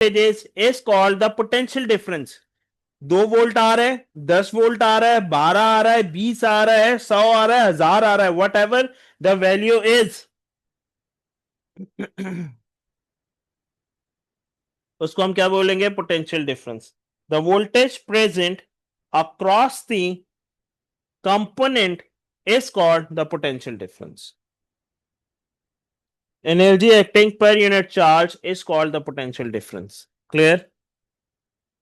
voltages is called the potential difference. 2 volt आ रहा है, 10 volt आ रहा है, 12 आ रहा है, 20 आ रहा है, 100 आ रहा है, 1000 आ रहा है, what ever the value is, उसको हम क्या बोलेंगे? Potential difference. The voltage present across the component is called the potential difference. Energy acting per unit charge is called the potential difference. Clear?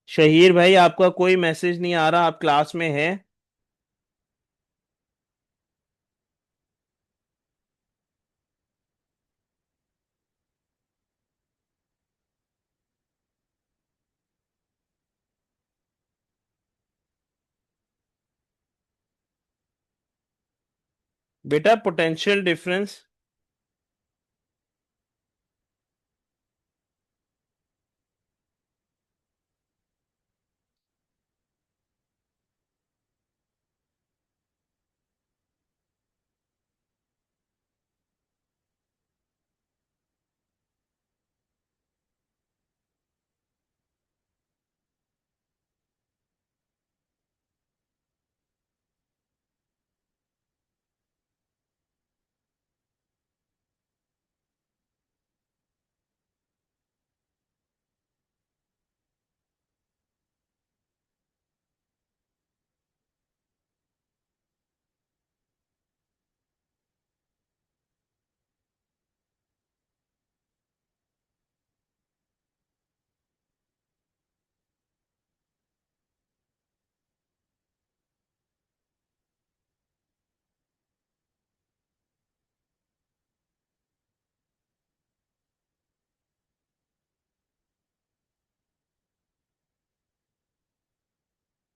Shaheer भाई, आपका कोई मैसेज नहीं आ रहा, आप क्लास में हैं? बेटा पोटेंशियल डिफरेंस,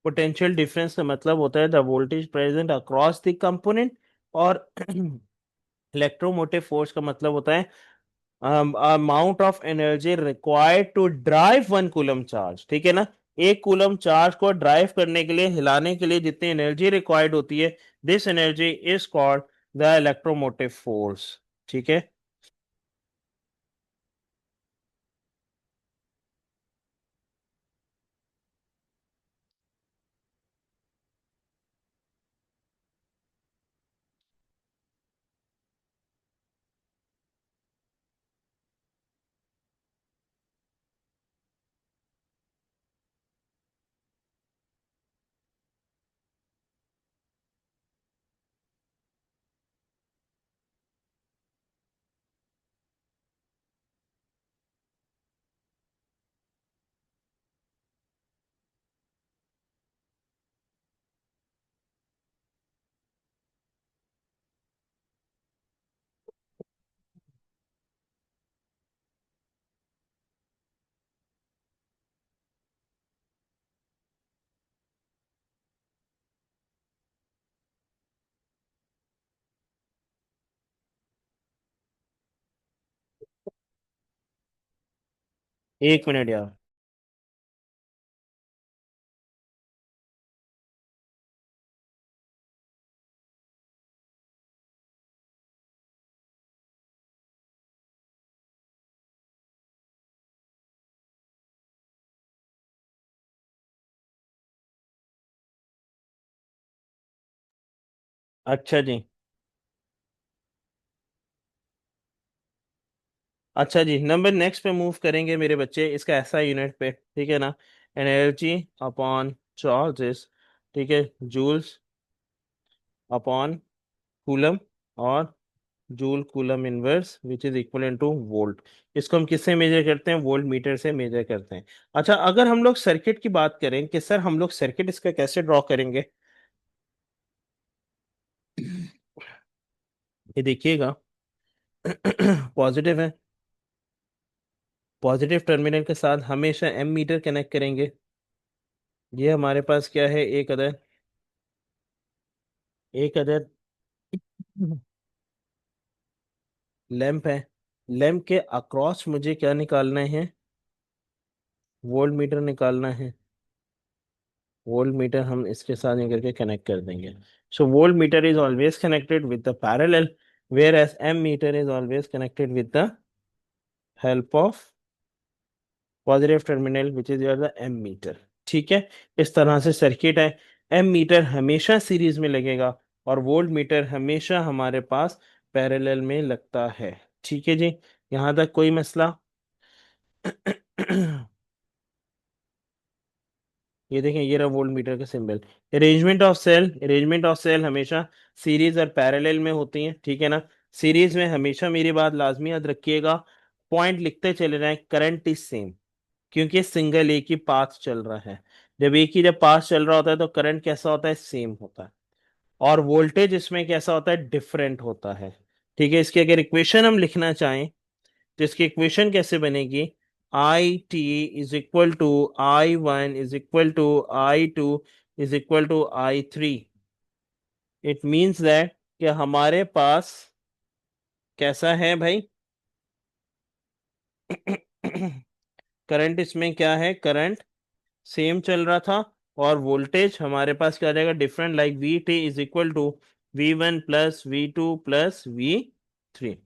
पोटेंशियल डिफरेंस का मतलब होता है the voltage present across the component, और इलेक्ट्रोमोटिव फोर्स का मतलब होता है amount of energy required to drive 1 coulomb charge. ठीक है ना? 1 कूलम चार्ज को ड्राइव करने के लिए, हिलाने के लिए जितनी एनर्जी रिक्वायर्ड होती है, this energy is called the electromotive force. ठीक है? एक मिनट यार. अच्छा जी. अच्छा जी, नंबर नेक्स्ट पे मूव करेंगे मेरे बच्चे. इसका ऐसा यूनिट पे, ठीक है ना? एनर्जी अपॉन चार्जेस, ठीक है, जूल्स अपॉन कूलम, और joule coulomb inverse which is equal two volt. इसको हम किससे मेजर करते हैं? वोल्ट मीटर से मेजर करते हैं. अच्छा, अगर हम लोग सर्किट की बात करें कि सर हम लोग सर्किट इसका कैसे ड्रॉ करेंगे, ये देखिएगा. पॉजिटिव है, पॉजिटिव टर्मिनल के साथ हमेशा एम मीटर कनेक्ट करेंगे. ये हमारे पास क्या है? एक अदर लैंप है. लैंप के अक्रॉस मुझे क्या निकालना है? वोल्ट मीटर निकालना है. वोल्ट मीटर हम इसके साथ ये करके कनेक्ट कर देंगे. So voltmeter is always connected with the parallel, whereas ammeter is always connected with the help of positive terminal which is your the ammeter. ठीक है, इस तरह से सर्किट है। एम मीटर हमेशा series में लगेगा और वोल्ट मीटर हमेशा हमारे पास पैरेलल में लगता है। ठीक है जी, यहां तक कोई मसला? ये देखें, ये रहा वोल्ट मीटर का सिंबल। अरेंजमेंट ऑफ सेल हमेशा सीरीज और पैरेलल में होती हैं। ठीक है ना, सीरीज में हमेशा, मेरी बात लाजमी याद रखिएगा, पॉइंट लिखते चले जाएं, करंट इज सेम, क्योंकि सिंगल एक ही पाथ चल रहा है। जब पाथ चल रहा होता है तो करंट कैसा होता है? सेम होता है। और वोल्टेज इसमें कैसा होता है? डिफरेंट होता है। ठीक है, इसकी अगर इक्वेशन हम लिखना चाहें तो इसकी इक्वेशन कैसे बनेगी? I T is equal to I one is equal to I two is equal to I three. It means that कि हमारे पास कैसा है भाई? करंट इसमें क्या है? करंट सेम चल रहा था, और वोल्टेज हमारे पास क्या आ जाएगा? Different, like V T is equal to V one plus V two plus V three.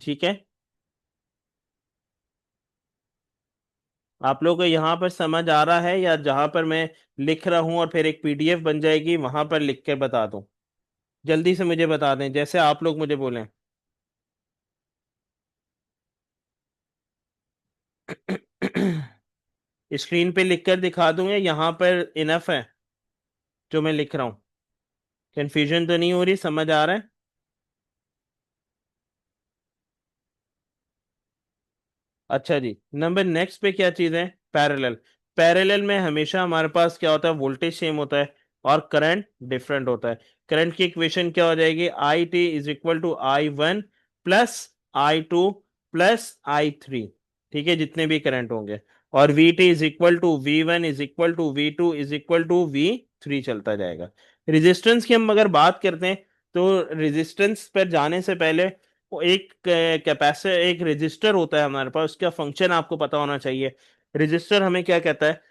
ठीक है, आप लोग को यहाँ पर समझ आ रहा है, या जहां पर मैं लिख रहा हूं और फिर एक पीडीएफ बन जाएगी वहां पर लिख के बता दूं? जल्दी से मुझे बता दें, जैसे आप लोग मुझे बोलें। स्क्रीन पे लिख कर दिखा दूं या यहाँ पर इनफ है जो मैं लिख रहा हूँ? कंफ्यूजन तो नहीं हो रही? समझ आ रहा है? अच्छा जी, नंबर नेक्स्ट पे क्या चीज है? पैरेलल। पैरेलल में हमेशा हमारे पास क्या होता है? वोल्टेज सेम होता है और करंट डिफरेंट होता है। करंट की इक्वेशन क्या हो जाएगी? I T is equal to I one plus I two plus I three. ठीक है, जितने भी करंट होंगे। और V T is equal to V one is equal to V two is equal to V three चलता जाएगा। Resistance की हम अगर बात करते हैं तो रेजिस्टेंस पर जाने से पहले वो एक कैपेसिटर, एक रेजिस्टर होता है हमारे पास, उसका फंक्शन आपको पता होना चाहिए। रेजिस्टर हमें क्या कहता है?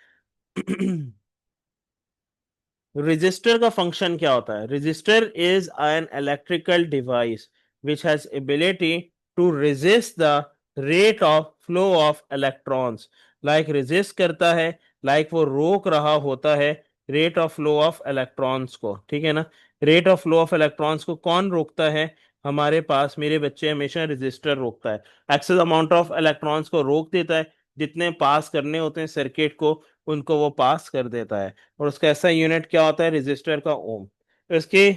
रजिस्टर का फंक्शन क्या होता है? Resistor is an electrical device which has ability to resist the rate of flow of electrons. Like resist करता है, लाइक वो रोक रहा होता है rate of flow of electrons को। ठीक है ना, rate of flow of electrons को कौन रोकता है? हमारे पास मेरे बच्चे, हमेशा रजिस्टर रोकता है। एक्सेस अमाउंट ऑफ इलेक्ट्रॉन्स को रोक देता है, जितने पास करने होते हैं सर्किट को उनको वो पास कर देता है। और उसका ऐसा यूनिट क्या होता है? रेजिस्टर का ओम। तो इसके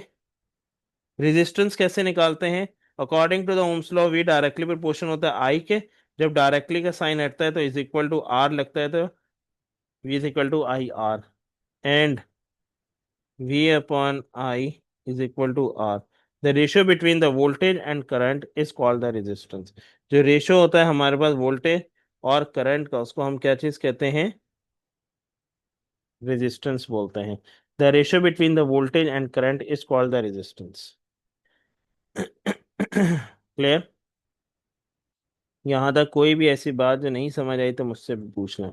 रेजिस्टेंस कैसे निकालते हैं? According to the Ohm's law, V directly proportion होता है आई के। जब डायरेक्टली का साइन हटता है तो इज इक्वल टू आर लगता है, तो V is equal to I R, and V upon I is equal to R. The ratio between the voltage and current is called the resistance. जो ratio होता है हमारे पास वोल्टेज और current का, उसको हम क्या चीज कहते हैं? रेजिस्टेंस बोलते हैं। The ratio between the voltage and current is called the resistance. Clear? यहां तक कोई भी ऐसी बात जो नहीं समझ आई तो मुझसे पूछना।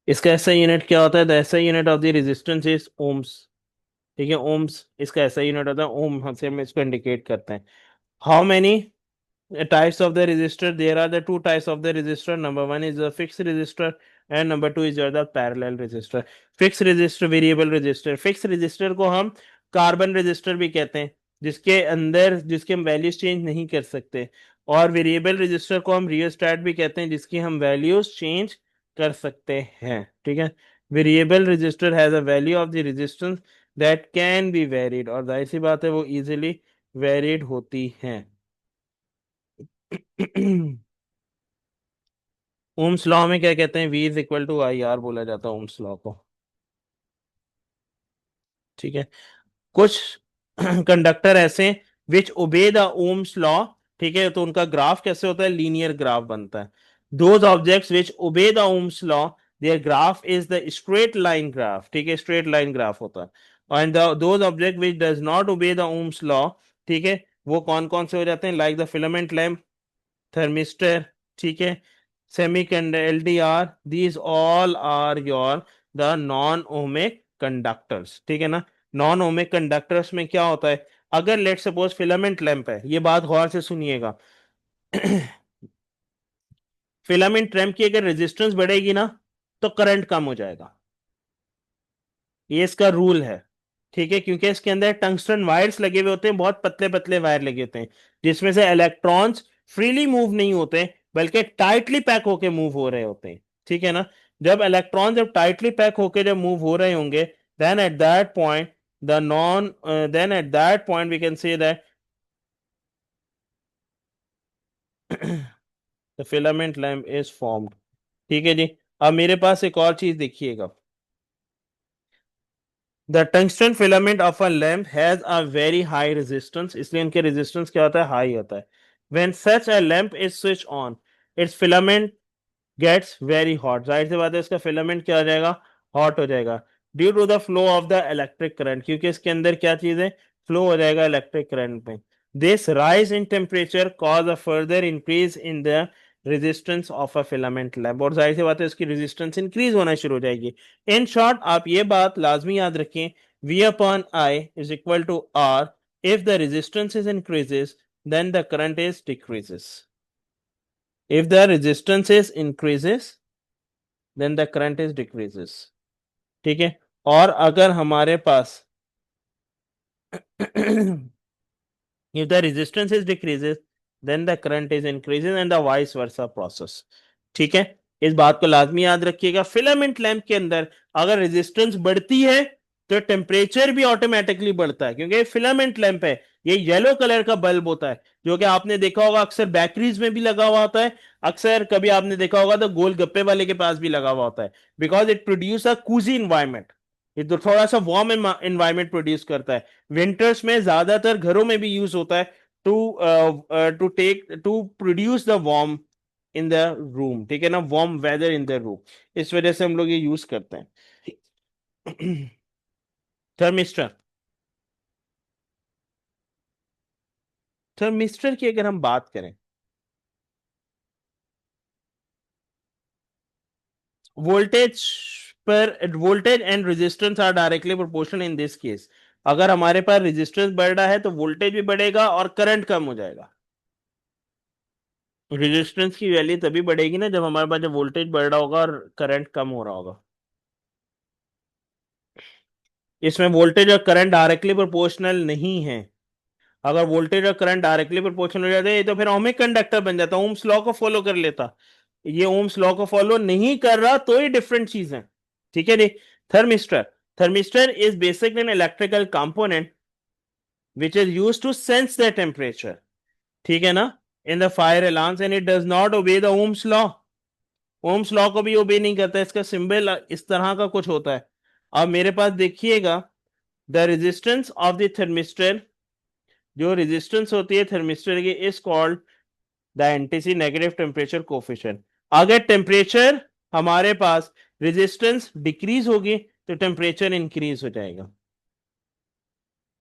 इसका ऐसा यूनिट क्या होता है? The SI unit of the resistance is ohms. ठीक है, ओम्स इसका ऐसा यूनिट होता है, ओम हमसे हम इसको इंडिकेट करते हैं। How many types of the resistor? There are the two types of the resistor. Number one is the fixed resistor, and number two is your the parallel resistor. Fixed resistor, variable resistor। fixed resistor को हम carbon resistor भी कहते हैं, जिसके अंदर जिसके हम values change नहीं कर सकते। और वेरिएबल रेजिस्टर को हम रियोस्टेट भी कहते हैं, जिसकी हम वैल्यूज चेंज कर सकते हैं। ठीक है, variable resistor has a value of the resistance that can be varied, और जाहिर सी बात है वो इजीली वेरिड होती हैं। ओम्स लॉ में क्या कहते हैं? V is equal to I R बोला जाता है ओम्स लॉ को। ठीक है, कुछ कंडक्टर ऐसे विच ओबे द ओम्स लॉ। ठीक है, तो उनका ग्राफ कैसे होता है? लीनियर ग्राफ बनता है। Those objects which obey the Ohm's law, their graph is the straight line graph. ठीक है, स्ट्रेट लाइन ग्राफ होता है। And those object which does not obey the Ohm's law, ठीक है, वो कौन कौन से हो जाते हैं? Like the filament lamp, thermistor, ठीक है, semiconductor, LDR, these all are your the non ohmic conductors. ठीक है ना, नॉन ओमिक कंडक्टर्स में क्या होता है? अगर लेट सपोज फिलामेंट लैंप है, ये बात गौर से सुनिएगा। फिलामेंट लैंप की अगर रेजिस्टेंस बढ़ेगी ना तो करंट कम हो जाएगा, ये इसका रूल है। ठीक है, क्योंकि इसके अंदर टंगस्टन वायर्स लगे हुए होते हैं, बहुत पतले पतले वायर लगे होते हैं, जिसमें से इलेक्ट्रॉन्स फ्रीली मूव नहीं होते बल्कि टाइटली पैक होके मूव हो रहे होते हैं। ठीक है ना, जब इलेक्ट्रॉन जब टाइटली पैक होके जब मूव हो रहे होंगे, then at that point the non then at that point we can say that the filament lamp is formed. ठीक है जी। अब मेरे पास एक और चीज देखिएगा, the tungsten filament of a lamp has a very high resistance, इसलिए इनके रेजिस्टेंस क्या होता है, हाई होता है। When such a lamp is switch on, its filament gets very hot, जाहिर सी बात है इसका फिलामेंट क्या हो जाएगा, हॉट हो जाएगा, due to the flow of the electric current, क्योंकि इसके अंदर क्या चीज है, फ्लो हो जाएगा इलेक्ट्रिक करंट में। This rise in temperature cause a further increase in the resistance of a filament lamp, और जाहिर सी बात है इसकी रेजिस्टेंस इंक्रीज होना शुरू हो जाएगी। इन शॉर्ट आप ये बात लाजमी याद रखें, V upon I is equal to R, if the resistance is increases then the current is decreases, if the resistance is increases then the current is decreases। ठीक है, और अगर हमारे पास if the resistance is decreases then the current is increases and the vice versa process। ठीक है, इस बात को लाजमी याद रखिएगा। फिलामेंट लैंप के अंदर अगर रेजिस्टेंस बढ़ती है तो टेम्परेचर भी ऑटोमेटिकली बढ़ता है, क्योंकि फिलामेंट लैंप है, ये येलो कलर का बल्ब होता है, जो कि आपने देखा होगा अक्सर बेकरीज में भी लगा हुआ होता है, अक्सर कभी आपने देखा होगा तो गोलगप्पे वाले के पास भी लगा हुआ होता है, because it produce a cosy environment, ये तो थोड़ा सा वार्म इन्वायरमेंट प्रोड्यूस करता है। विंटर्स में ज्यादातर घरों में भी यूज होता है to to produce the warm in the room. ठीक है ना, warm weather in the room, इस वजह से हम लोग ये यूज करते हैं। थर्मिस्टर, थर्मिस्टर की अगर हम बात करें, वोल्टेज पर voltage and resistance R directly proportional in this case. अगर हमारे पास रेजिस्टेंस बढ़ रहा है तो वोल्टेज भी बढ़ेगा और करंट कम हो जाएगा। रेजिस्टेंस की वैल्यू तभी बढ़ेगी ना जब हमारे पास जब वोल्टेज बढ़ रहा होगा और करंट कम हो रहा होगा। इसमें वोल्टेज और करंट डायरेक्टली प्रोपोर्शनल नहीं है। अगर वोल्टेज और करंट डायरेक्टली प्रोपोर्शनल हो जाते तो फिर ओमिक कंडक्टर बन जाता, ओम्स लॉ को फॉलो कर लेता। ये ओम्स लॉ को फॉलो नहीं कर रहा तो ही डिफरेंट चीज है। ठीक है जी। Thermistor, thermistor is basically an electrical component which is use to sense the temperature. ठीक है ना, in the fire alarms, and it does not obey the Ohm's law, Ohm's law को भी ओबे नहीं करता, इसका सिंबल इस तरह का कुछ होता है। अब मेरे पास देखिएगा, the resistance of the thermistor, जो रेजिस्टेंस होती है थर्मिस्टर की, is called the NTC, negative temperature coefficient. अगर टेम्परेचर हमारे पास रेजिस्टेंस डिक्रीज होगी तो टेम्परेचर इंक्रीज हो जाएगा।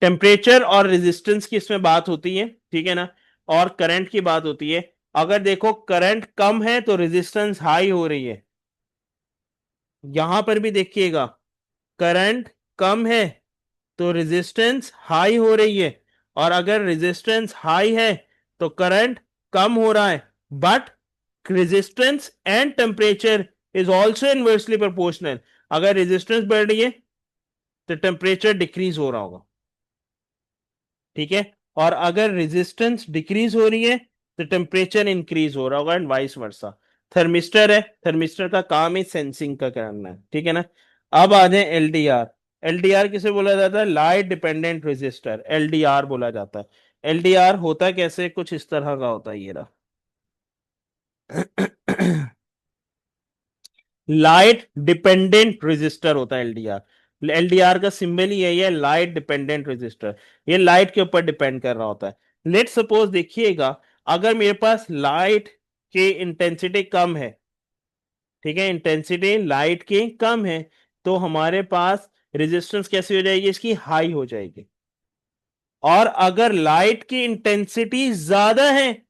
टेम्परेचर और रेजिस्टेंस की इसमें बात होती है, ठीक है ना, और करंट की बात होती है। अगर देखो करंट कम है तो रेजिस्टेंस हाई हो रही है, यहां पर भी देखिएगा करंट कम है तो रेजिस्टेंस हाई हो रही है, और अगर रेजिस्टेंस हाई है तो करंट कम हो रहा है, but resistance and temperature is also inversely proportional. अगर रेजिस्टेंस बढ़ रही है तो टेम्परेचर डिक्रीज हो रहा होगा। ठीक है, और अगर रेजिस्टेंस डिक्रीज हो रही है तो टेम्परेचर इंक्रीज हो रहा होगा, एंड वाइस वर्सा। थर्मिस्टर है, थर्मिस्टर का काम ही सेंसिंग का करना है। ठीक है ना। अब आ जाए एलडीआर। एलडीआर किसे बोला जाता है, लाइट डिपेंडेंट रेजिस्टर, एलडीआर बोला जाता है। एलडीआर होता कैसे, कुछ इस तरह का होता है, ये रहा। लाइट डिपेंडेंट रेजिस्टर होता है एलडीआर। एलडीआर का सिंबल ही यही है, लाइट डिपेंडेंट रेजिस्टर, ये लाइट के ऊपर डिपेंड कर रहा होता है। लेट सपोज देखिएगा, अगर मेरे पास लाइट की इंटेंसिटी कम है, ठीक है, इंटेंसिटी लाइट की कम है, तो हमारे पास रेजिस्टेंस कैसी हो जाएगी, इसकी हाई हो जाएगी। और अगर लाइट की इंटेंसिटी ज्यादा है,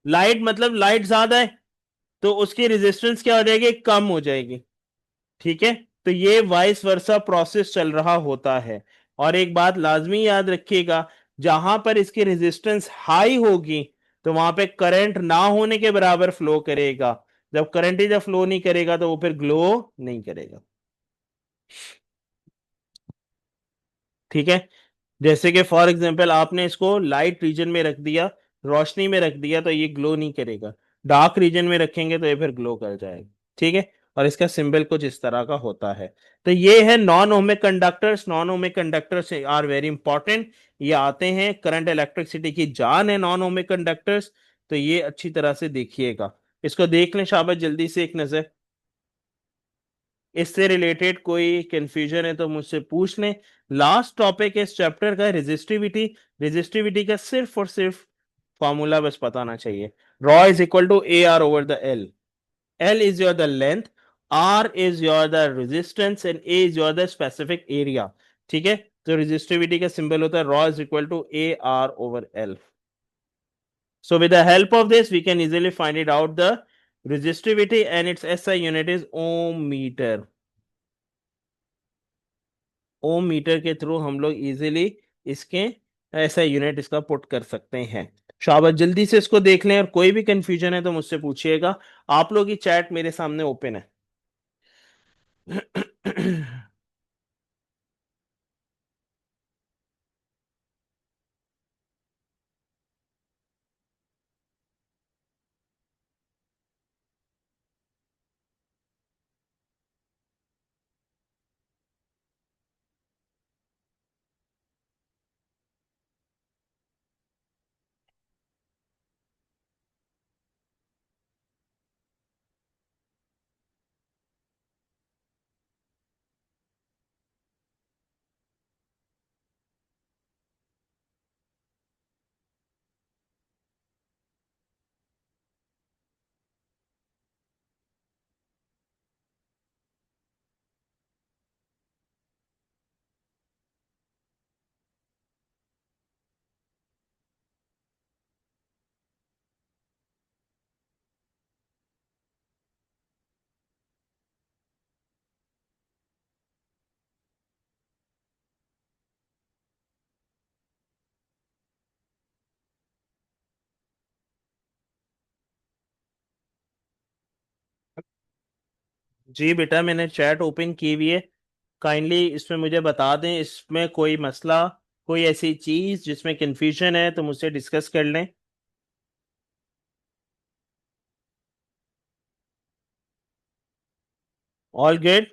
लाइट मतलब लाइट ज्यादा है, तो उसकी रेजिस्टेंस क्या हो जाएगी, कम हो जाएगी। ठीक है, तो ये वाइस वर्सा प्रोसेस चल रहा होता है। और एक बात लाजमी याद रखिएगा, जहां पर इसकी रेजिस्टेंस हाई होगी तो वहां पे करंट ना होने के बराबर फ्लो करेगा। जब करंट ही जब फ्लो नहीं करेगा तो वो फिर ग्लो नहीं करेगा। ठीक है। जैसे कि फॉर एग्जांपल आपने इसको लाइट रीजन में रख दिया, रोशनी में रख दिया, तो ये ग्लो नहीं करेगा। डार्क रीजन में रखेंगे तो ये फिर ग्लो कर जाएगा। ठीक है। और इसका सिंबल कुछ इस तरह का होता है। तो ये है non ohmic conductors. Non ohmic conductors are very important. ये आते हैं, करंट इलेक्ट्रिसिटी की जान है नॉन ओमिक कंडक्टर्स। तो ये अच्छी तरह से देखिएगा। इसको देख लें शाबाश, जल्दी से एक नजर। इससे रिलेटेड कोई कंफ्यूजन है तो मुझसे पूछ लें। लास्ट टॉपिक इस चैप्टर का रेजिस्टिविटी। रेजिस्टिविटी का सिर्फ और सिर्फ फॉर्मूला बस बताना चाहिए। Rho is equal to A R over the L. L is your the length, R is your the resistance and A is your the specific area. ठीक है। तो रेजिस्टिविटी का सिंबल होता है rho is equal to A R over L. So with the help of this, we can easily find it out the resistivity, and its SI unit is ohm meter। Ohm metre के through हम लोग easily इसके ऐसा unit इसका put कर सकते हैं। शाबाश, जल्दी से इसको देख लें, और कोई भी कंफ्यूजन है तो मुझसे पूछिएगा। आप लोग की चैट मेरे सामने ओपन है। जी बेटा, मैंने चैट ओपन की हुई है। काइंडली इसमें मुझे बता दें, इसमें कोई मसला, कोई ऐसी चीज जिसमें कंफ्यूजन है तो मुझसे डिस्कस कर लें। All good.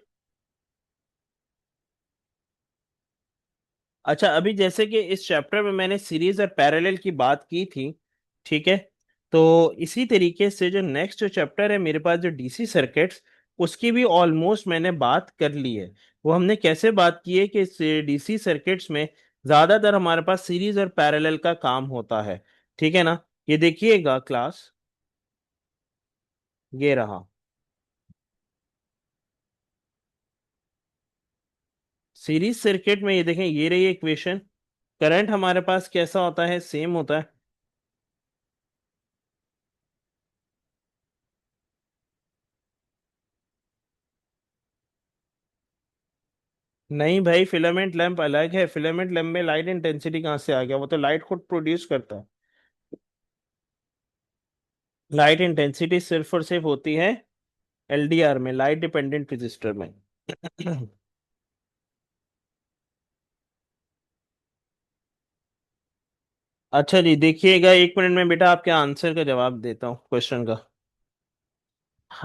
अच्छा, अभी जैसे कि इस चैप्टर में मैंने सीरीज और पैरेलल की बात की थी। ठीक है। तो इसी तरीके से जो नेक्स्ट जो चैप्टर है मेरे पास, जो डीसी सर्किट्स, उसकी भी ऑलमोस्ट मैंने बात कर ली है। वो हमने कैसे बात की है कि डीसी सर्किट्स में ज्यादातर हमारे पास सीरीज और पैरेलल का काम होता है। ठीक है ना। ये देखिएगा क्लास, ये रहा सीरीज सर्किट में। ये देखें, ये रही इक्वेशन। करंट हमारे पास कैसा होता है, सेम होता है। नहीं भाई, फिलामेंट लैंप अलग है। फिलामेंट लैंप में लाइट इंटेंसिटी कहाँ से आ गया? वो तो लाइट खुद प्रोड्यूस करता है। लाइट इंटेंसिटी सिर्फ और सिर्फ होती है एलडीआर में, लाइट डिपेंडेंट रजिस्टर में। अच्छा जी, देखिएगा, एक मिनट में बेटा आपके आंसर का जवाब देता हूँ क्वेश्चन का।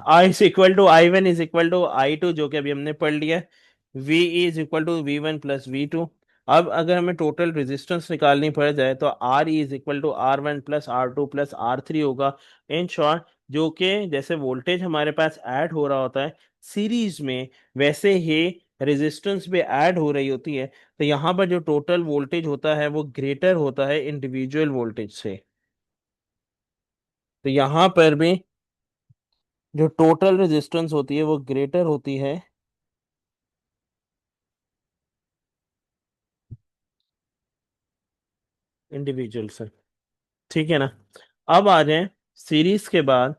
I is equal to I one is equal to I two, जो कि अभी हमने पढ़ लिया है। V is equal to V one plus V two. अब अगर हमें टोटल रेजिस्टेंस निकालनी पड़ जाए तो R is equal to R one plus R two plus R three होगा। इन शॉर्ट, जो कि जैसे वोल्टेज हमारे पास ऐड हो रहा होता है सीरीज में, वैसे ही रेजिस्टेंस भी ऐड हो रही होती है। तो यहाँ पर जो टोटल वोल्टेज होता है वो ग्रेटर होता है इंडिविजुअल वोल्टेज से। तो यहाँ पर भी जो टोटल रेजिस्टेंस होती है वो ग्रेटर होती है इंडिविजुअल से। ठीक है ना। अब आ जाए सीरीज के बाद।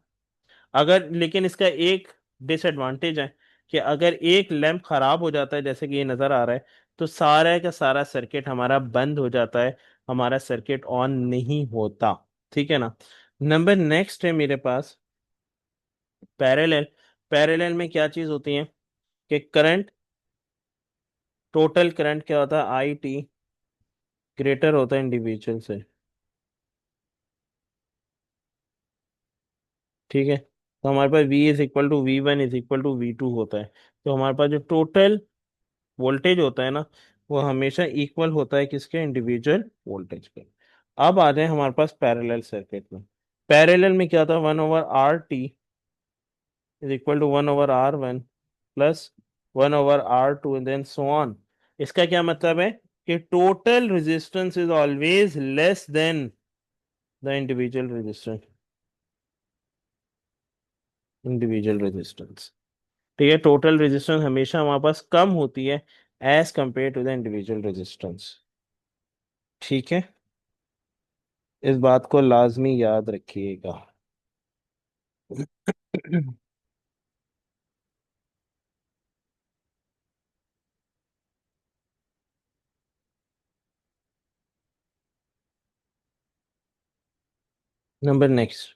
अगर लेकिन इसका एक डिसएडवांटेज है कि अगर एक लैंप खराब हो जाता है, जैसे कि ये नजर आ रहा है, तो सारा का सारा सर्किट हमारा बंद हो जाता है, हमारा सर्किट ऑन नहीं होता। ठीक है ना। नंबर नेक्स्ट है मेरे पास पैरेलल। पैरेलल में क्या चीज होती है कि करंट, टोटल करंट क्या होता है, आई टी ग्रेटर होता है इंडिविजुअल से। ठीक है। तो हमारे पास V is equal to V1 is equal to V2 होता है। तो हमारे पास जो टोटल वोल्टेज होता है ना, वो हमेशा इक्वल होता है किसके, इंडिविजुअल वोल्टेज के। अब आ जाए हमारे पास पैरेलल सर्किट में। पैरेलल में क्या होता है, 1/RT is equal to 1/R1 plus 1/R2 and then so on. इसका क्या मतलब है कि total resistance is always less than the individual resistance. ठीक है, टोटल रेजिस्टेंस हमेशा हमारे पास कम होती है as compare to the individual resistance. ठीक है, इस बात को लाजमी याद रखिएगा। Number next,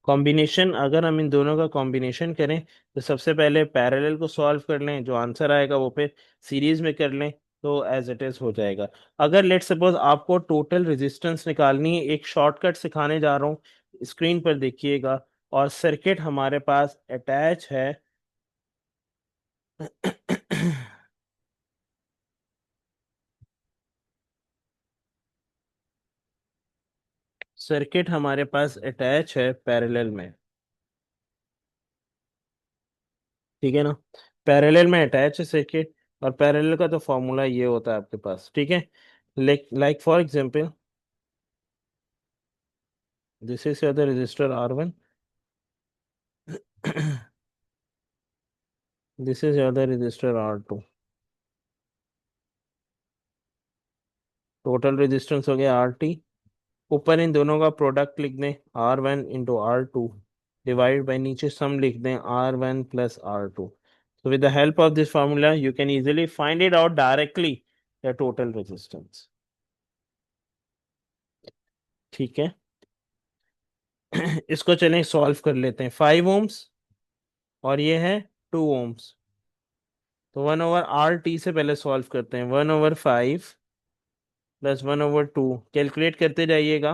combination. अगर हम इन दोनों का कॉम्बिनेशन करें तो सबसे पहले पैरेलल को सॉल्व कर लें, जो आंसर आएगा वो फिर सीरीज में कर लें, तो एज इट इज हो जाएगा। अगर लेट सपोज आपको टोटल रेजिस्टेंस निकालनी है, एक शॉर्टकट सिखाने जा रहा हूँ, स्क्रीन पर देखिएगा। और सर्किट हमारे पास अटैच है सर्किट हमारे पास अटैच है पैरेलल में। ठीक है ना। पैरेलल में अटैच है सर्किट, और पैरेलल का तो फॉर्मूला ये होता है आपके पास। ठीक है, like for example, this is your the register R1, this is your the register R2। Total resistance हो गया RT। ऊपर इन दोनों का प्रोडक्ट लिख दें, R1 × R2 डिवाइड बाई नीचे सम लिख दें, R1 plus R2। So with the help of this formula you can easily find it out directly, the total resistance। ठीक है। इसको चलें सॉल्व कर लेते हैं। 5 ओम्स और ये है 2 ओम्स। तो 1/RT से पहले सॉल्व करते हैं। 1/5 प्लस 1/2 कैलकुलेट करते जाइएगा।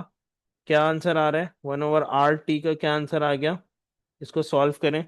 क्या आंसर आ रहा है, 1/RT का क्या आंसर आ गया, इसको सॉल्व करें।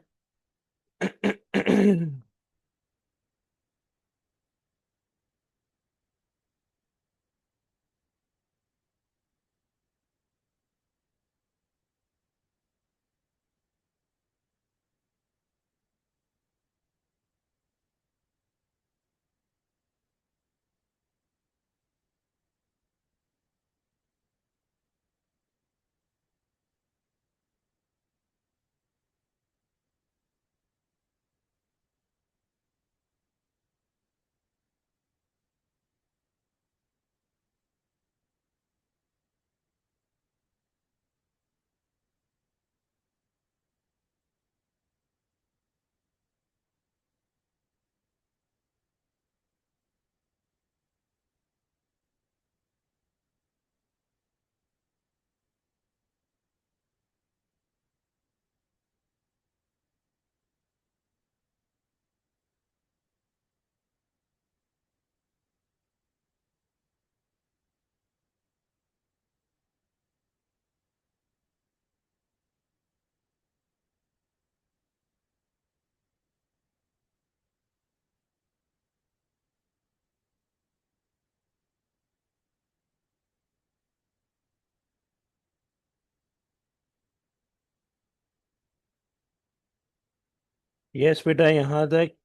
यस बेटा, यहाँ तक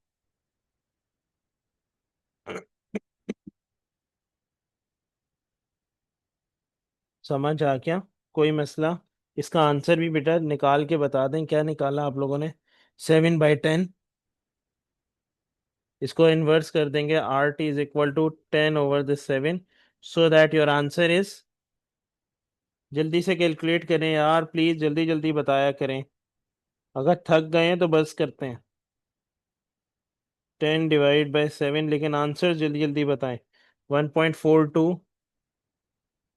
समझ आ गया, कोई मसला। इसका आंसर भी बेटा निकाल के बता दें, क्या निकाला आप लोगों ने, 7/10। इसको इन्वर्स कर देंगे, RT is equal to 10/7, so that your answer is, जल्दी से कैलकुलेट करें यार प्लीज, जल्दी जल्दी बताया करें। अगर थक गए हैं तो बस करते हैं। 10 डिवाइड बाय 7, लेकिन आंसर जल्दी जल्दी बताएं। 1.42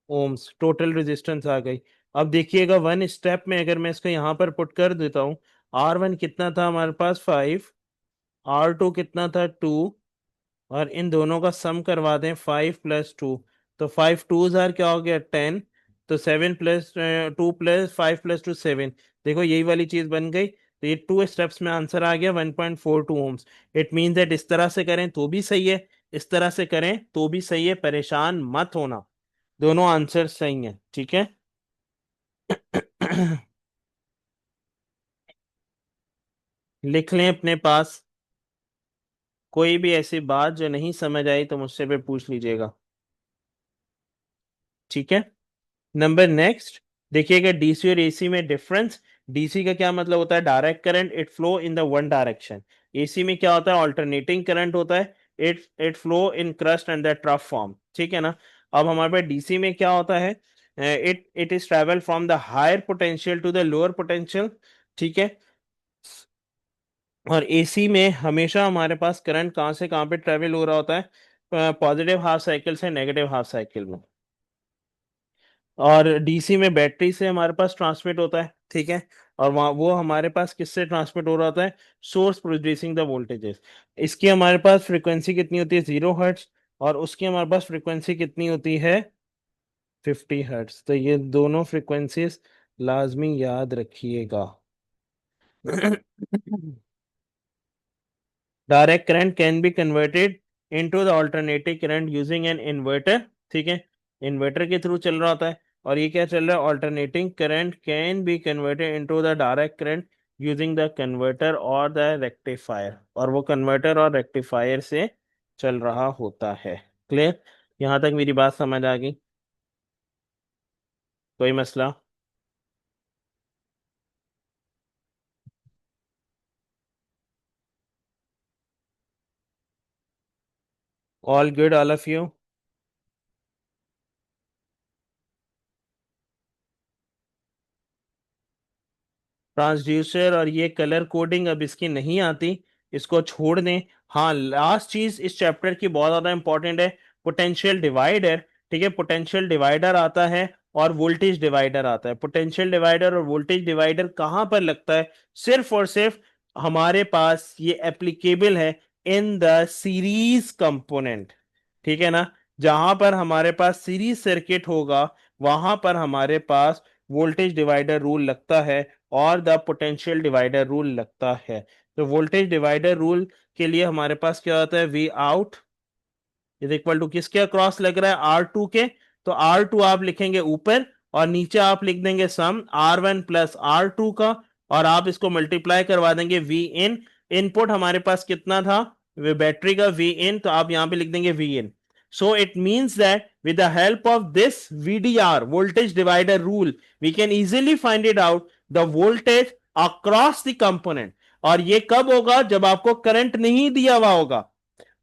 ओम्स टोटल रेजिस्टेंस आ गई। अब देखिएगा वन स्टेप में अगर मैं इसको यहाँ पर पुट कर देता हूँ, R1 कितना था हमारे पास 5, R2 कितना था 2, और इन दोनों का सम करवा दें 5 + 2, तो 5 2 क्या हो गया 10, तो 7 + 2 + 5 + 2 7। देखो यही वाली चीज बन गई, तो ये 2 स्टेप्स में आंसर आ गया 1.42 ओम्स। इट मीन दैट इस तरह से करें तो भी सही है, इस तरह से करें तो भी सही है, परेशान मत होना, दोनों आंसर सही हैं, ठीक है। लिख लें अपने पास, कोई भी ऐसी बात जो नहीं समझ आई तो मुझसे पे पूछ लीजिएगा, ठीक है। नंबर नेक्स्ट, देखिएगा डीसी और एसी में डिफरेंस। डीसी का क्या मतलब होता है, direct current, it flow in the one direction. AC में क्या होता है, ऑल्टरनेटिंग करंट होता है, it flow in crust and the trough form, ठीक है ना। अब हमारे पास डीसी में क्या होता है, it is travel from the higher potential to the lower potential, ठीक है। और एसी में हमेशा हमारे पास करंट कहाँ से कहाँ पे ट्रेवल हो रहा होता है, पॉजिटिव हाफ साइकिल से नेगेटिव हाफ साइकिल में। और डीसी में बैटरी से हमारे पास ट्रांसमिट होता है, ठीक है। और वहाँ वो हमारे पास किससे ट्रांसमिट हो रहा होता है, सोर्स प्रोड्यूसिंग द वोल्टेजेस। इसकी हमारे पास फ्रीक्वेंसी कितनी होती है 0 हर्ट्ज, और उसकी हमारे पास फ्रीक्वेंसी कितनी होती है 50 हर्ट्ज। तो ये दोनों फ्रीक्वेंसीज लाजमी याद रखिएगा। Direct current can be converted into the alternative current using an inverter, ठीक है। इन्वर्टर के थ्रू चल रहा होता है। और ये क्या चल रहा है, alternating current can be converted into the direct current using the converter और द रेक्टिफायर, और वो कन्वर्टर और रेक्टिफायर से चल रहा होता है। क्लियर, यहाँ तक मेरी बात समझ आ गई, कोई मसला। All good all of you. Transducer और ये कलर कोडिंग अब इसकी नहीं आती, इसको छोड़ दें। हाँ, लास्ट चीज इस चैप्टर की बहुत ज्यादा इंपॉर्टेंट है, पोटेंशियल डिवाइडर, ठीक है। पोटेंशियल डिवाइडर आता है और वोल्टेज डिवाइडर आता है। पोटेंशियल डिवाइडर और वोल्टेज डिवाइडर कहाँ पर लगता है, सिर्फ और सिर्फ हमारे पास ये एप्लीकेबल है इन द सीरीज कंपोनेंट, ठीक है ना। जहां पर हमारे पास सीरीज सर्किट होगा वहां पर हमारे पास वोल्टेज डिवाइडर रूल लगता है और द पोटेंशियल डिवाइडर रूल लगता है। तो वोल्टेज डिवाइडर रूल के लिए हमारे पास क्या होता है, V out is equal to किसके अक्रॉस लग रहा है, R2 के। तो R2 आप लिखेंगे ऊपर, और नीचे आप लिख देंगे सम R1 प्लस R2 का, और आप इसको मल्टीप्लाई करवा देंगे V इन। इनपुट हमारे पास कितना था, वे बैटरी का V इन, तो आप यहां पे लिख देंगे V in. So it means that with the help of this VDR, voltage divider rule, we can easily find it out the voltage across the component। और ये कब होगा, जब आपको करंट नहीं दिया हुआ होगा,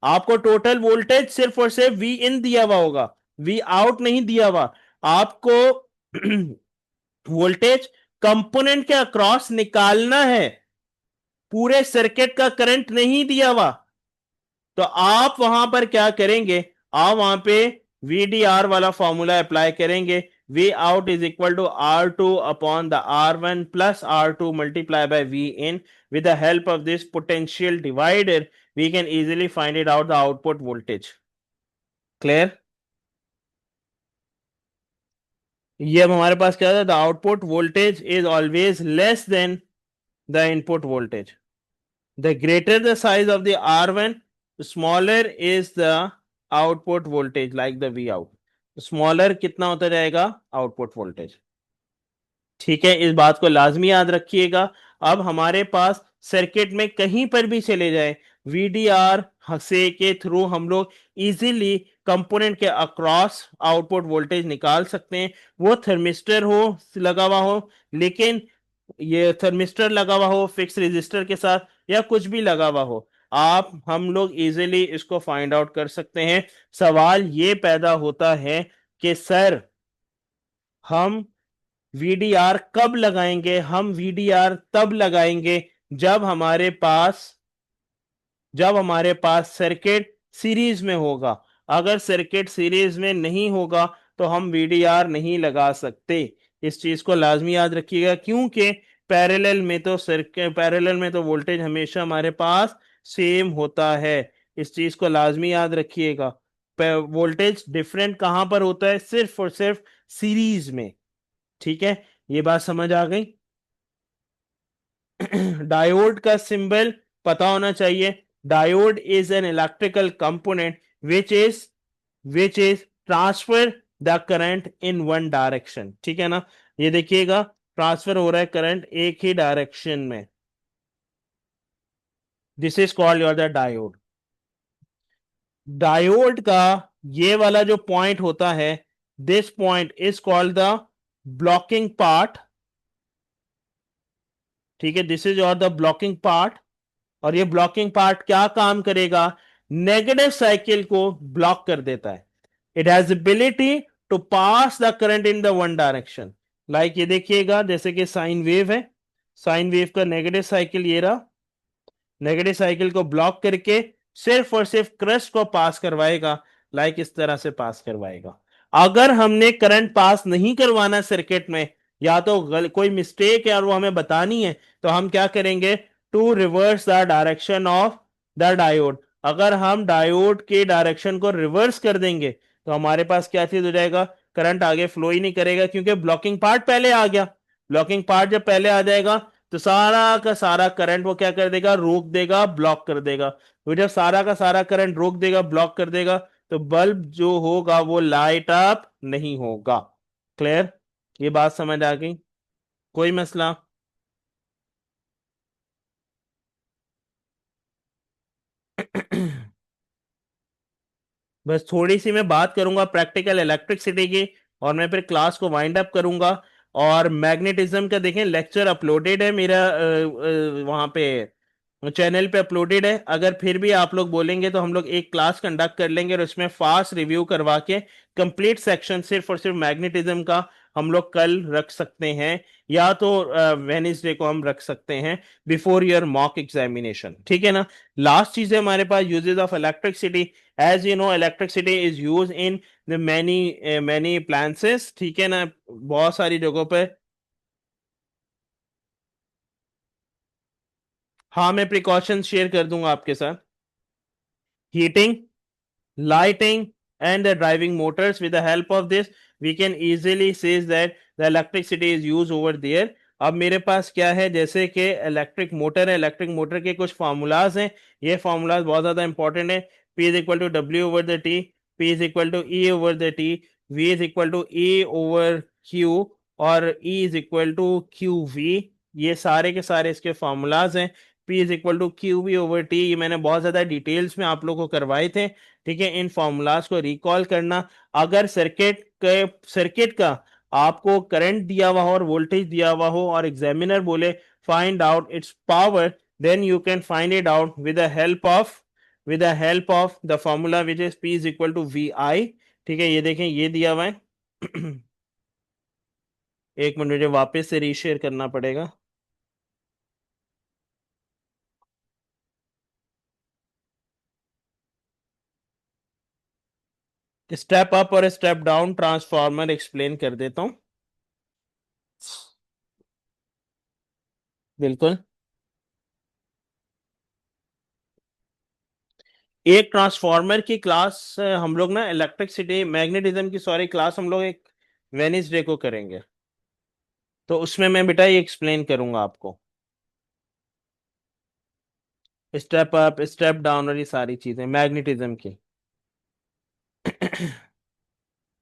आपको टोटल वोल्टेज सिर्फ और सिर्फ वी इन दिया हुआ होगा, वी आउट नहीं दिया हुआ आपको। वोल्टेज कंपोनेंट के अक्रॉस निकालना है, पूरे सर्किट का करंट नहीं दिया हुआ। तो आप वहां पर क्या करेंगे, आप वहां पे वीडीआर वाला फॉर्मूला अप्लाई करेंगे, V out is equal to R2 upon the R1 plus R2 multiply by V in. with the help of this potential divider we can easily find it out the output voltage। Clear, ये अब हमारे पास क्या था, the output voltage is always less than the input voltage. The greater the size of the R1, smaller is the output voltage like the V out. Smaller कितना होता जाएगा output voltage, ठीक है। इस बात को लाजमी याद रखिएगा। अब हमारे पास सर्किट में कहीं पर भी चले जाए, वीडीआर से के थ्रू हम लोग इजीली कंपोनेंट के अक्रॉस आउटपुट वोल्टेज निकाल सकते हैं। वो थर्मिस्टर हो लगा हुआ हो, लेकिन ये थर्मिस्टर लगा हुआ हो फिक्स रेजिस्टर के साथ, या कुछ भी लगा हुआ हो, आप हम लोग इजीली इसको फाइंड आउट कर सकते हैं। सवाल ये पैदा होता है कि सर हम वीडीआर कब लगाएंगे, हम वीडीआर तब लगाएंगे जब हमारे पास जब हमारे पास सर्किट सीरीज में होगा। अगर सर्किट सीरीज में नहीं होगा तो हम वीडीआर नहीं लगा सकते। इस चीज को लाजमी याद रखिएगा, क्योंकि पैरेलल में तो वोल्टेज हमेशा हमारे पास सेम होता है। इस चीज को लाजमी याद रखिएगा। वोल्टेज डिफरेंट कहां पर होता है? सिर्फ और सिर्फ सीरीज में। ठीक है, ये बात समझ आ गई। डायोड का सिंबल पता होना चाहिए। Diode is an electrical component which is transfer the current in one direction. ठीक है ना, ये देखिएगा, ट्रांसफर हो रहा है करंट एक ही डायरेक्शन में। This is called your the diode. Diode का ये वाला जो पॉइंट होता है, this point is called the blocking part. ठीक है, this is your the blocking part. और ये ब्लॉकिंग पार्ट क्या काम करेगा? नेगेटिव साइकिल को ब्लॉक कर देता है। It has ability to pass the current in the one direction. Like ये देखिएगा, जैसे कि साइन वेव है, साइन वेव का नेगेटिव साइकिल ये रहा, नेगेटिव साइकिल को ब्लॉक करके सिर्फ और सिर्फ क्रस्ट को पास करवाएगा। लाइक इस तरह से पास करवाएगा। अगर हमने करंट पास नहीं करवाना सर्किट में, या तो कोई मिस्टेक है और वो हमें बतानी है, तो हम क्या करेंगे? To reverse the direction of the diode. अगर हम डायोड के डायरेक्शन को रिवर्स कर देंगे तो हमारे पास क्या चीज हो जाएगा? करंट आगे फ्लो ही नहीं करेगा, क्योंकि ब्लॉकिंग पार्ट पहले आ गया। ब्लॉकिंग पार्ट जब पहले आ जाएगा तो सारा का सारा करंट वो क्या कर देगा? रोक देगा, ब्लॉक कर देगा। तो जब सारा का सारा करंट रोक देगा, ब्लॉक कर देगा, तो बल्ब जो होगा वो लाइट अप नहीं होगा। क्लियर? ये बात समझ आ गई? कोई मसला? बस थोड़ी सी मैं बात करूंगा प्रैक्टिकल इलेक्ट्रिसिटी की, और मैं फिर क्लास को वाइंड अप करूंगा। और मैग्नेटिज्म का देखें, लेक्चर अपलोडेड है मेरा वहां पे चैनल पे अपलोडेड है। अगर फिर भी आप लोग बोलेंगे तो हम लोग एक क्लास कंडक्ट कर लेंगे और उसमें फास्ट रिव्यू करवा के कंप्लीट सेक्शन सिर्फ और सिर्फ मैग्नेटिज्म का हम लोग कल रख सकते हैं, या तो वेनिसडे को हम रख सकते हैं बिफोर योर मॉक एग्जामिनेशन। ठीक है ना? लास्ट चीज है हमारे पास, uses of electricity. As you know, electricity is use in the many many places. ठीक है ना, बहुत सारी जगहों पर। हाँ, मैं प्रिकॉशन शेयर कर दूंगा आपके साथ। Heating, lighting, and the driving motors. With the help of this, we can easily say that the electricity is used over there. अब मेरे पास क्या है, जैसे कि इलेक्ट्रिक मोटर है, इलेक्ट्रिक मोटर के कुछ फार्मूलाज हैं। ये फार्मूलाज बहुत ज्यादा इंपॉर्टेंट है। P is equal to W over the T, P is equal to E over the T, V is equal to E over Q, और E is equal to Q V. ये सारे के सारे इसके formulas हैं। P is equal to Q V over T, ये मैंने बहुत ज्यादा डिटेल्स में आप लोगों को करवाए थे। ठीक है, इन फॉर्मूलाज को रिकॉल करना। अगर सर्किट का आपको करंट दिया हुआ हो और वोल्टेज दिया हुआ हो और एग्जामिनर बोले find out its power, then you can find it out with the help of the formula which is P is equal to V I. ठीक है, ये देखें, ये दिया हुआ है। एक मिनट, मुझे वापस से रीशेयर करना पड़ेगा। स्टेप अप और स्टेप डाउन ट्रांसफार्मर एक्सप्लेन कर देता हूं। बिल्कुल। एक ट्रांसफार्मर की क्लास हम लोग ना इलेक्ट्रिसिटी मैग्नेटिज्म की, सॉरी, क्लास हम लोग एक वेनिसडे को करेंगे। तो उसमें मैं बेटा ये एक्सप्लेन करूंगा आपको, स्टेप अप, स्टेप डाउन और ये सारी चीजें मैग्नेटिज्म की।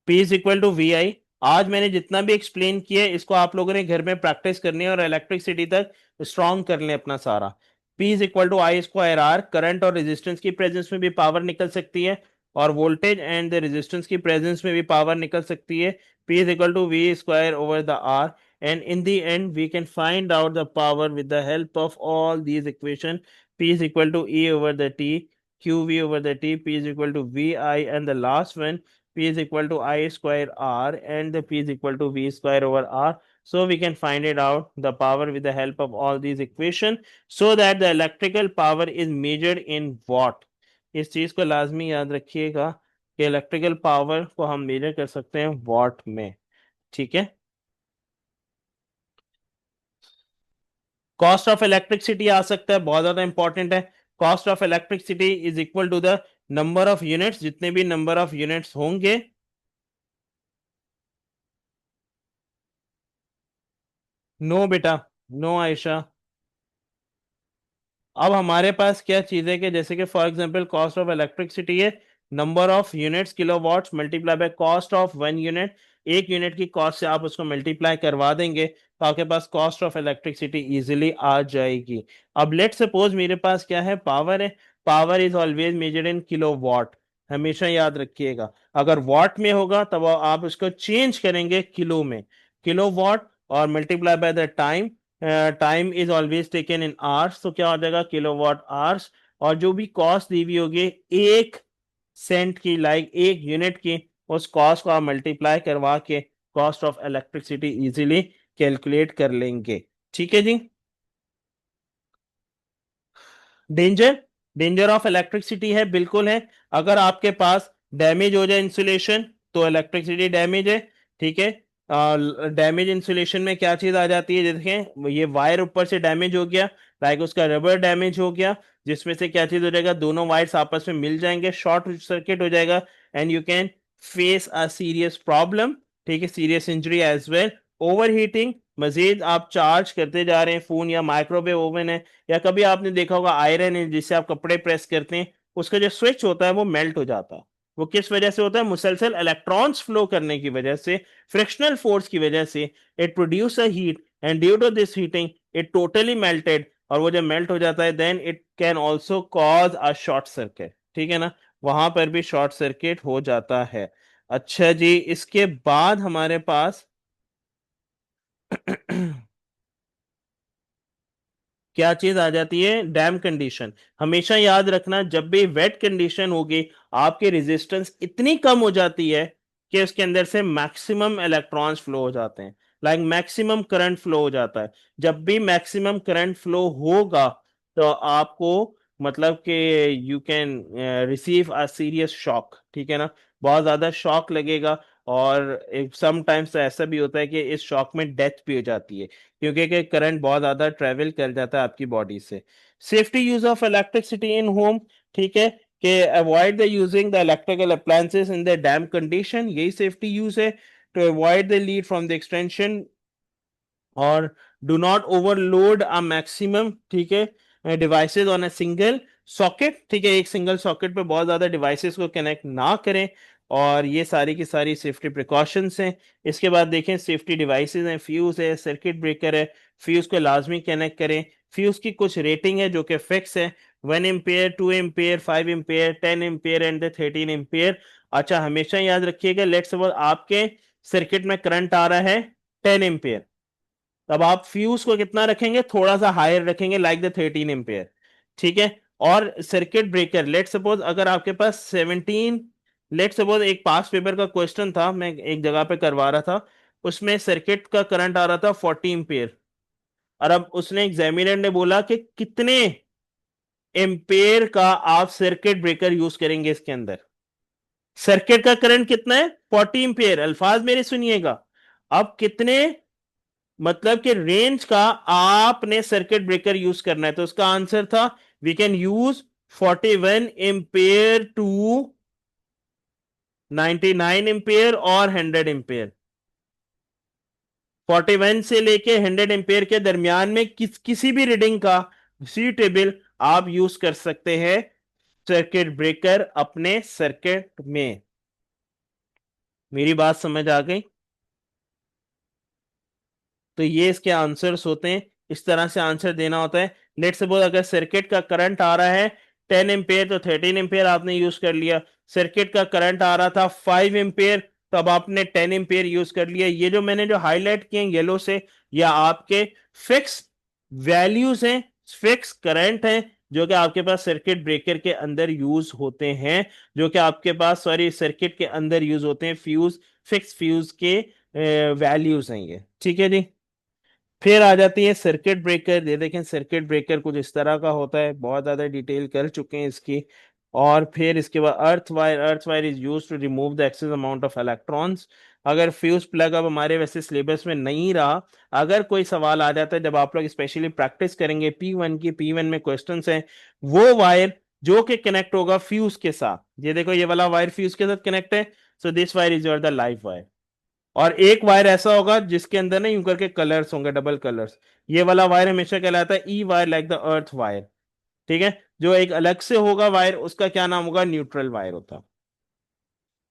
P is equal to V I. आज मैंने जितना भी एक्सप्लेन किया है इसको आप लोगों ने घर में प्रैक्टिस करनी है और इलेक्ट्रिसिटी तक स्ट्रॉन्ग कर लें अपना सारा। P is equal to I square R. Current और रेजिस्टेंस की प्रेजेंस में भी पावर निकल सकती है, और वोल्टेज एंड द रेजिस्टेंस की प्रेजेंस में भी पावर निकल सकती है। P is equal to V square over the R, and in the end we can find out the power with the help of all these equation. P is equal to E over the T, QV over the T, P is equal to VI, and the last one, P is equal to I square R, and the P is equal to V square over R. So we can find it out the power with the help of all these equation so that the electrical power is measured in watt. इस चीज को लाजमी याद रखिएगा कि electrical power को हम major कर सकते हैं वॉट में। ठीक है। कॉस्ट ऑफ इलेक्ट्रिसिटी आ सकता है, बहुत ज्यादा इंपॉर्टेंट है। Cost of electricity is equal to the number of units, जितने भी नंबर ऑफ यूनिट्स होंगे नो बेटा, नो आयशा। अब हमारे पास क्या चीज है कि जैसे कि for example cost of electricity है number of units kilowatts multiply by cost of one unit. एक यूनिट की कॉस्ट से आप उसको मल्टीप्लाई करवा देंगे तो आपके पास कॉस्ट ऑफ इलेक्ट्रिसिटी इजीली आ जाएगी। अब लेट सपोज मेरे पास क्या है, पावर है। Power is always measured in kilowatt, हमेशा याद रखिएगा। अगर वॉट में होगा तब आप उसको चेंज करेंगे किलो में, किलोवाट, और multiply by the time. Time is always taken in hours, तो क्या हो जाएगा किलोवाट आवर्स। और जो भी कॉस्ट दी हुई होगी एक सेंट की, लाइक एक यूनिट की, उस कॉस्ट को आप मल्टीप्लाई करवा के cost of electricity easily calculate कर लेंगे। ठीक है जी। डेंजर, डेंजर ऑफ इलेक्ट्रिसिटी है, बिल्कुल है। अगर आपके पास डैमेज हो जाए इंसुलेशन तो इलेक्ट्रिसिटी डैमेज है। ठीक है। डैमेज इंसुलेशन में क्या चीज आ जाती है, देखें ये वायर ऊपर से डैमेज हो गया, लाइक उसका रबर डैमेज हो गया, जिसमें से क्या चीज हो जाएगा, दोनों वायर्स आपस में मिल जाएंगे, शॉर्ट सर्किट हो जाएगा and you can face a serious problem. ठीक है, serious injury as well. Over heating, Majid आप चार्ज करते जा रहे हैं फोन, या माइक्रोवेव ओवन है, या कभी आपने देखा होगा आयरन है जिससे आप कपड़े प्रेस करते हैं, उसका जो स्विच होता है वो मेल्ट हो जाता है। वो किस वजह से होता है, मुसलसल इलेक्ट्रॉन्स फ्लो करने की वजह से, फ्रिक्शनल फोर्स की वजह से it produce a heat and due to this heating it totally melted. और वो जब मेल्ट हो जाता है then it can also cause a short circuit. ठीक है ना, वहां पर भी शॉर्ट सर्किट हो जाता है। अच्छा जी, इसके बाद हमारे पास क्या चीज आ जाती है, डैम कंडीशन। हमेशा याद रखना जब भी वेट कंडीशन होगी आपकी रेजिस्टेंस इतनी कम हो जाती है कि उसके अंदर से मैक्सिमम इलेक्ट्रॉन्स फ्लो हो जाते हैं, लाइक मैक्सिमम करंट फ्लो हो जाता है। जब भी मैक्सिमम करंट फ्लो होगा तो आपको मतलब कि you can receive a serious shock. ठीक है ना, बहुत ज्यादा शॉक लगेगा। और सम टाइम्स तो ऐसा भी होता है कि इस शॉक में डेथ भी हो जाती है, क्योंकि कि करंट बहुत ज्यादा ट्रेवल कर जाता है आपकी बॉडी से। Safety use of electricity in home, ठीक है, कि avoid the using the electrical appliances in the damp condition, यही सेफ्टी यूज है। To avoid the lead from the extension और do not overload a maximum, ठीक है, devices on a single socket. ठीक है, एक सिंगल सॉकेट पे बहुत ज्यादा डिवाइसेस को कनेक्ट ना करें। और ये सारी की सारी सेफ्टी प्रिकॉशंस हैं। इसके बाद देखें सेफ्टी डिवाइसेस हैं, फ्यूज है, सर्किट ब्रेकर है, फ्यूज को लाजमी कनेक्ट करें। फ्यूज की कुछ रेटिंग है जो कि फिक्स है, 1 ampere, 2 ampere, 5 ampere, 10 ampere and 13 ampere. अच्छा, हमेशा याद रखिएगा लेट्स सपोज आपके सर्किट में करंट आ रहा है 10 एम्पेयर, तब आप फ्यूज को कितना रखेंगे, थोड़ा सा हायर रखेंगे, लाइक द 13 एम्पेयर। ठीक है। और सर्किट ब्रेकर लेट सपोज अगर आपके पास 17, लेट सपोज एक पास पेपर का क्वेश्चन था, मैं एक जगह पे करवा रहा था, उसमें सर्किट का करंट आ रहा था 40 एम्पेयर। और अब उसने एग्जामिनर ने बोला कि कितने एम्पेयर का आप सर्किट ब्रेकर यूज करेंगे इसके अंदर। सर्किट का करंट कितना है, 40 एम्पेयर, अल्फाज मेरे सुनिएगा। अब कितने मतलब कि रेंज का आपने सर्किट ब्रेकर यूज करना है, तो उसका आंसर था we can use 41 ampere to 99 ampere और 100 एम्पेयर। 41 से लेके 100 एम्पेयर के दरमियान में किसी भी रीडिंग का सूटेबल आप यूज कर सकते हैं सर्किट ब्रेकर अपने सर्किट में। मेरी बात समझ आ गई? तो ये इसके आंसर्स होते हैं, इस तरह से आंसर देना होता है। लेट सपोज अगर सर्किट का करंट आ रहा है 10 एम्पेयर तो 13 एम्पेयर आपने यूज कर लिया। सर्किट का करंट आ रहा था 5 एम्पेयर, तो अब आपने 10 एम्पेयर यूज कर लिया। ये जो मैंने जो हाईलाइट किए येलो से, या आपके फिक्स वैल्यूज हैं, फिक्स करंट हैं, जो कि आपके पास सर्किट ब्रेकर के अंदर यूज होते हैं, जो कि आपके पास सॉरी सर्किट के अंदर यूज होते हैं फ्यूज, फिक्स फ्यूज के वैल्यूज हैं ये, ठीक है जी। फिर आ जाती है सर्किट ब्रेकर। ये देखें सर्किट ब्रेकर कुछ इस तरह का होता है, बहुत ज्यादा डिटेल कर चुके हैं इसकी। और फिर इसके बाद earth wire is use to remove the excess amount of electrons. अगर फ्यूज प्लग अब हमारे वैसे सिलेबस में नहीं रहा, अगर कोई सवाल आ जाता है जब आप लोग स्पेशली प्रैक्टिस करेंगे P1 की, P1 में क्वेश्चंस हैं, वो वायर जो कि कनेक्ट होगा फ्यूज के साथ, ये देखो ये वाला वायर फ्यूज के साथ कनेक्ट है, so this wire is your the live wire. और एक वायर ऐसा होगा जिसके अंदर ना यूं करके कलर्स होंगे, डबल कलर्स, ये वाला वायर हमेशा कहलाता है E wire, like the earth wire, ठीक है। जो एक अलग से होगा वायर, उसका क्या नाम होगा, न्यूट्रल वायर होता है।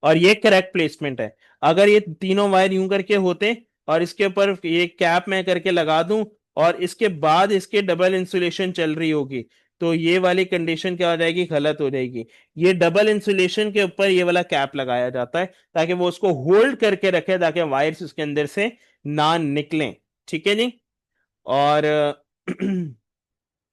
और ये करेक्ट प्लेसमेंट है। अगर ये तीनों वायर यूं करके होते और इसके ऊपर ये कैप मैं करके लगा दूं, और इसके बाद इसके डबल इंसुलेशन चल रही होगी, तो ये वाली कंडीशन क्या हो जाएगी, गलत हो जाएगी। ये डबल इंसुलेशन के ऊपर ये वाला कैप लगाया जाता है ताकि वो उसको होल्ड करके रखे, ताकि वायर्स उसके अंदर से ना निकलें, ठीक है जी। और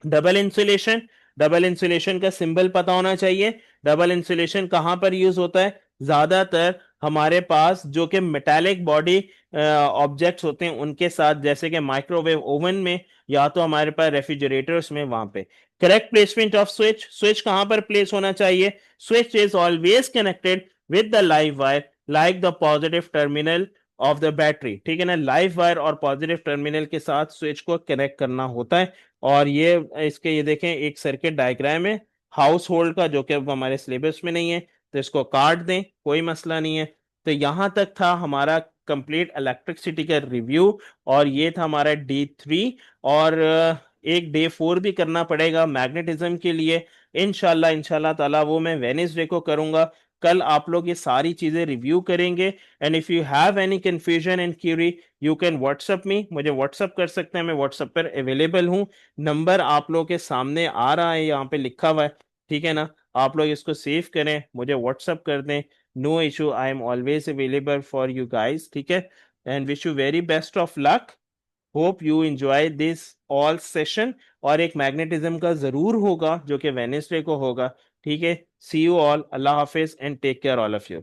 डबल इंसुलेशन, डबल इंसुलेशन का सिंबल पता होना चाहिए। डबल इंसुलेशन कहां पर यूज होता है, ज्यादातर हमारे पास जो कि मेटालिक बॉडी ऑब्जेक्ट्स होते हैं उनके साथ, जैसे कि माइक्रोवेव ओवन में, या तो हमारे पास रेफ्रिजरेटर्स में, वहां पे। Correct placement off switch, switch कहां पर प्लेस होना चाहिए, switch is always connected with the live wire, like the positive terminal of the battery, ठीक है ना। लाइव वायर और पॉजिटिव टर्मिनल के साथ स्विच को कनेक्ट करना होता है। और ये इसके ये देखें एक सर्किट डायग्राम है हाउस होल्ड का, जो कि अब हमारे सिलेबस में नहीं है, तो इसको काट दें, कोई मसला नहीं है। तो यहाँ तक था हमारा कंप्लीट इलेक्ट्रिसिटी का रिव्यू, और ये था हमारा D3। और एक डे 4 भी करना पड़ेगा मैग्नेटिज्म के लिए, इंशाल्लाह इंशाल्लाह ताला, वो मैं वेनेसडे को करूंगा। कल आप लोग ये सारी चीजें रिव्यू करेंगे। And if you have any confusion and query, you can WhatsApp me, मुझे व्हाट्सअप कर सकते हैं, मैं व्हाट्सअप पर अवेलेबल हूँ। नंबर आप लोगों के सामने आ रहा है, यहाँ पे लिखा हुआ है, ठीक है ना। आप लोग इसको सेव करें, मुझे व्हाट्सअप कर दें, no issue, I am always available for you guys, ठीक है। And wish you very best of luck, hope you enjoy this all session. और एक मैग्नेटिज्म का जरूर होगा जो कि वेनेसडे को होगा, ठीक है। सी यू ऑल, अल्लाह हाफिज and take care all of you.